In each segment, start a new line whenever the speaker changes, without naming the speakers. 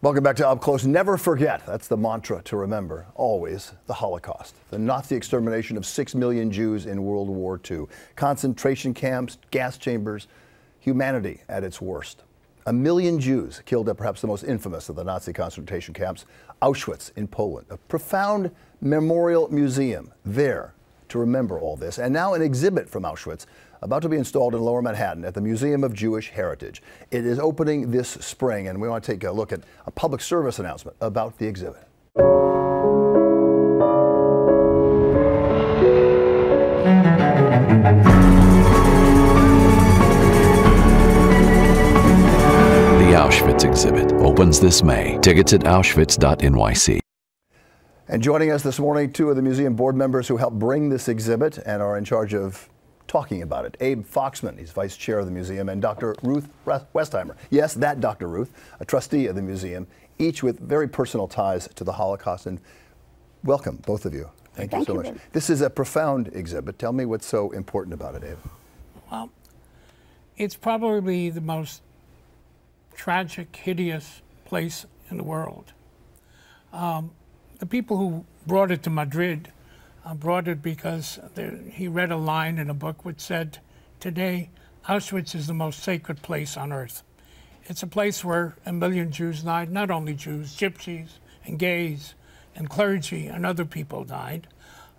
Welcome back to Up Close. Never forget. That's the mantra to remember. Always the Holocaust. The Nazi extermination of 6 million Jews in World War II. Concentration camps, gas chambers, humanity at its worst. 1 million Jews killed at perhaps the most infamous of the Nazi concentration camps, Auschwitz in Poland. A profound memorial museum there to remember all this. And now an exhibit from Auschwitz about to be installed in Lower Manhattan at the Museum of Jewish Heritage. It is opening this spring, and we want to take a look at a public service announcement about the exhibit.
The Auschwitz exhibit opens this May. Tickets at Auschwitz.nyc.
And joining us this morning, 2 of the museum board members who helped bring this exhibit and are in charge of talking about it. Abe Foxman, he's vice chair of the museum, and Dr. Ruth Westheimer. Yes, that Dr. Ruth, a trustee of the museum, each with very personal ties to the Holocaust. And welcome, both of you. Thank you so much. Bill. This is a profound exhibit. Tell me what's so important about it, Abe.
Well, it's probably the most tragic, hideous place in the world. The people who brought it to Madrid brought it because he read a line in a book which said, "Today, Auschwitz is the most sacred place on earth." It's a place where 1 million Jews died, not only Jews, gypsies and gays and clergy and other people died.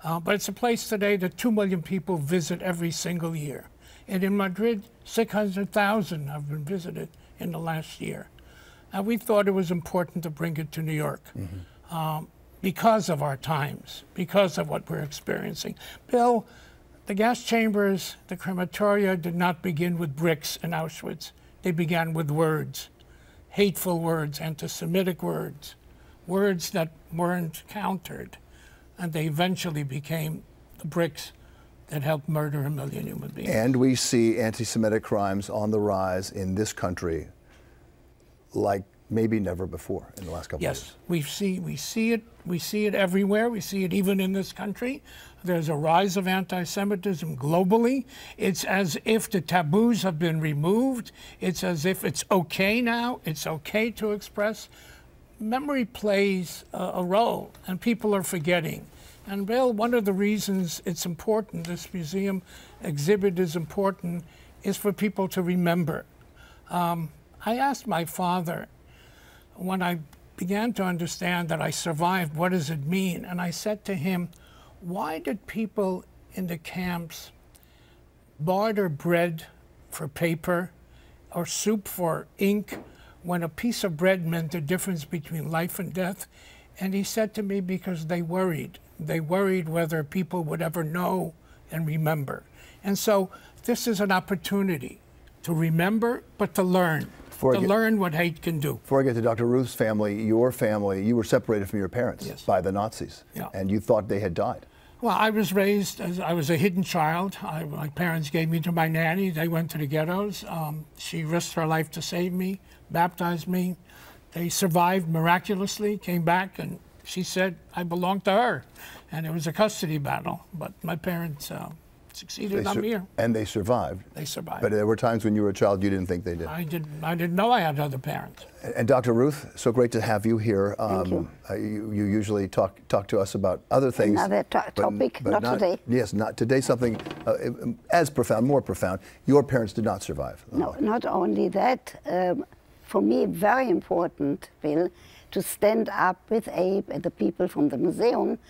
But it's a place today that 2 million people visit every single year. And in Madrid, 600,000 have been visited in the last year. And we thought it was important to bring it to New York. Because of our times, because of what we're experiencing. Bill, the gas chambers, the crematoria did not begin with bricks in Auschwitz. They began with words, hateful words, anti-Semitic words, words that weren't countered. And they eventually became the bricks that helped murder 1 million human beings.
And we see anti-Semitic crimes on the rise in this country like maybe never before in the last couple of years.
Yes, we see it everywhere. We see it even in this country. There's a rise of anti-Semitism globally. It's as if the taboos have been removed. It's as if it's okay now. It's okay to express. Memory plays a role, and people are forgetting. And Bill, one of the reasons it's important, this museum exhibit is important, is for people to remember. I asked my father, when I began to understand that I survived, what does it mean? And I said to him, why did people in the camps barter bread for paper or soup for ink when a piece of bread meant the difference between life and death? And he said to me, because they worried. They worried whether people would ever know and remember. And so this is an opportunity to remember, but to learn. Learn what hate can do.
Before I get to Dr. Ruth's family, you were separated from your parents by the Nazis, and you thought they had died.
Well, I was raised as I was a hidden child. My parents gave me to my nanny. They went to the ghettos. She risked her life to save me, baptized me. They survived miraculously, came back, and she said I belonged to her. And it was a custody battle, but my parents succeeded. I'm here. And
they survived.
They survived.
But there were times when you were a child you didn't think they did.
I didn't know I had other parents.
And Dr. Ruth, so great to have you here.
Thank you.
You usually talk to us about other things.
Another topic, but not today.
Yes, not today. Something as profound, more profound. Your parents did not survive.
No, not only that. For me, very important, Bill, to stand up with Abe and the people from the museum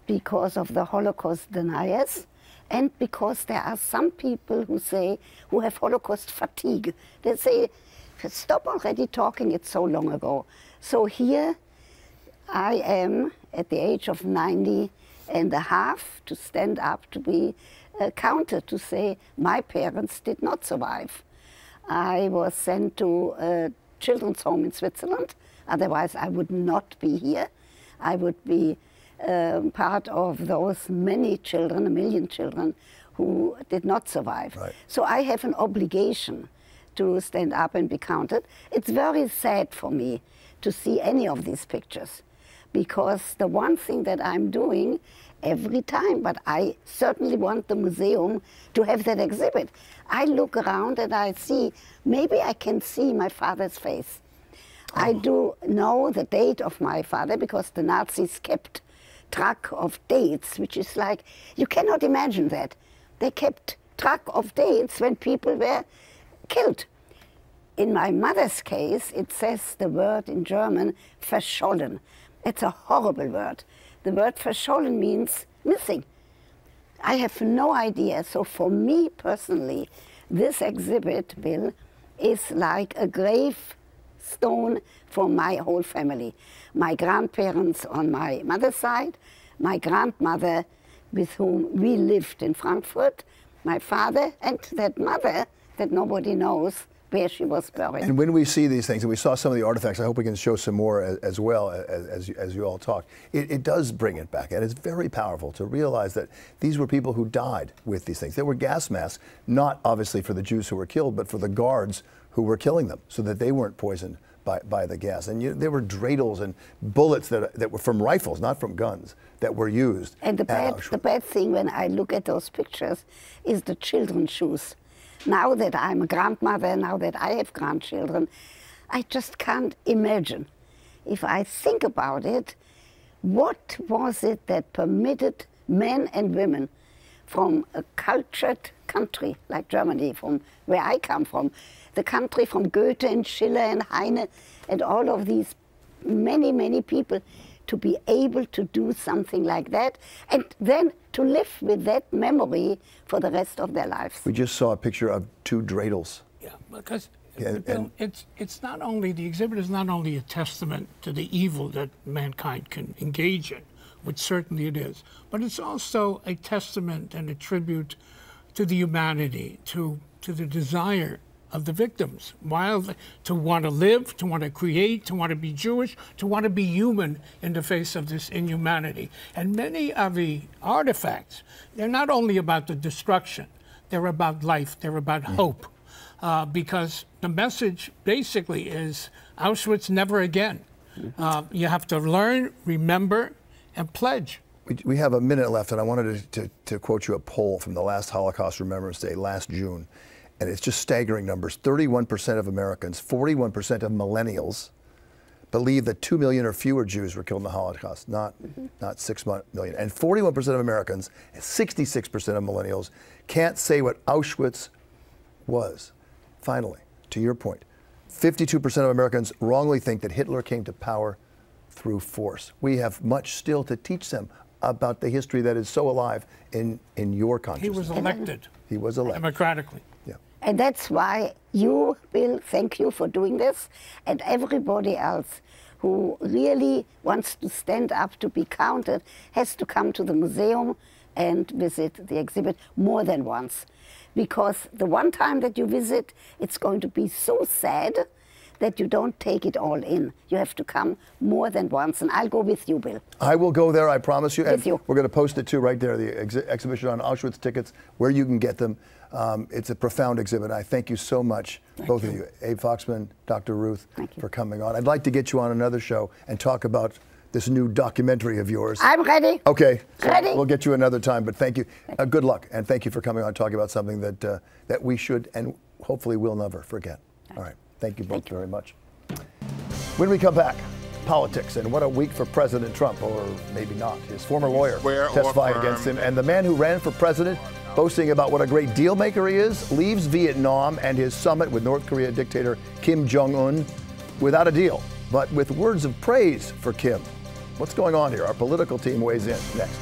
because of the Holocaust deniers. And because there are some people who have Holocaust fatigue. They say, stop already talking, it's so long ago. So here I am at the age of 90 and a half to stand up to be counted, to say my parents did not survive. I was sent to a children's home in Switzerland, otherwise I would not be here. I would be part of those many children, 1 million children, who did not survive.
Right.
So I have an obligation to stand up and be counted. It's very sad for me to see any of these pictures, because the one thing that I'm doing every time, but I certainly want the museum to have that exhibit. I look around and I see, maybe I can see my father's face. I do know the date of my father because the Nazis kept track of dates, which is like, you cannot imagine that. They kept track of dates when people were killed. In my mother's case, it says the word in German, verschollen. It's a horrible word. The word verschollen means missing. I have no idea. So for me personally, this exhibit, Bill, is like a gravestone for my whole family. My grandparents on my mother's side, my grandmother with whom we lived in Frankfurt, my father, and that mother that nobody knows where she was buried.
And when we see these things, and we saw some of the artifacts, I hope we can show some more as well as you all talk, it does bring it back. And it's very powerful to realize that these were people who died with these things. They were gas masks, not obviously for the Jews who were killed, but for the guards who were killing them so that they weren't poisoned by the gas. And there were dreidels and bullets that were from rifles, not from guns, that were used.
And the bad thing when I look at those pictures is the children's shoes. Now that I'm a grandmother, now that I have grandchildren, I just can't imagine. If I think about it, what was it that permitted men and women from a cultured country like Germany, from where I come from, the country from Goethe and Schiller and Heine and all of these many, many people, to be able to do something like that and then to live with that memory for the rest of their lives.
We just saw a picture of 2 dreidels.
Yeah, because Bill, it's not only, the exhibit is not only a testament to the evil that mankind can engage in, which certainly it is, but it's also a testament and a tribute to the humanity, to the desire of the victims, to want to live, to want to create, to want to be Jewish, to want to be human in the face of this inhumanity. And many of the artifacts, they're not only about the destruction, they're about life, they're about hope. Because the message basically is Auschwitz never again. You have to learn, remember, and pledge.
We have a minute left, and I wanted to quote you a poll from the last Holocaust Remembrance Day last June. And it's just staggering numbers. 31% of Americans, 41% of millennials believe that 2 million or fewer Jews were killed in the Holocaust, not 6 million. And 41% of Americans, and 66% of millennials, can't say what Auschwitz was. Finally, to your point, 52% of Americans wrongly think that Hitler came to power through force. We have much still to teach them about the history that is so alive in your consciousness.
He was elected.
He was elected.
Democratically.
Yeah.
And that's why you, Bill, thank you for doing this, and everybody else who really wants to stand up to be counted has to come to the museum and visit the exhibit more than once. Because the one time that you visit, it's going to be so sad that you don't take it all in. You have to come more than once, and I'll go with you, Bill.
I will go there, I promise you.
With you.
We're going to post it too right there, the exhibition on Auschwitz tickets, where you can get them. It's a profound exhibit. I thank you so much, both of you, Abe Foxman, Dr. Ruth, for coming on. I'd like to get you on another show and talk about this new documentary of yours.
I'm ready.
Okay, so
ready.
We'll get you another time, but thank you. Good luck, and thank you for coming on and talking about something that we should and hopefully will never forget. All right, thank you both very much. When we come back, politics, and what a week for President Trump, or maybe not. His former lawyer testifying against him, and the man who ran for president, boasting about what a great deal maker he is, leaves Vietnam and his summit with North Korea dictator Kim Jong-un without a deal, but with words of praise for Kim. What's going on here? Our political team weighs in next.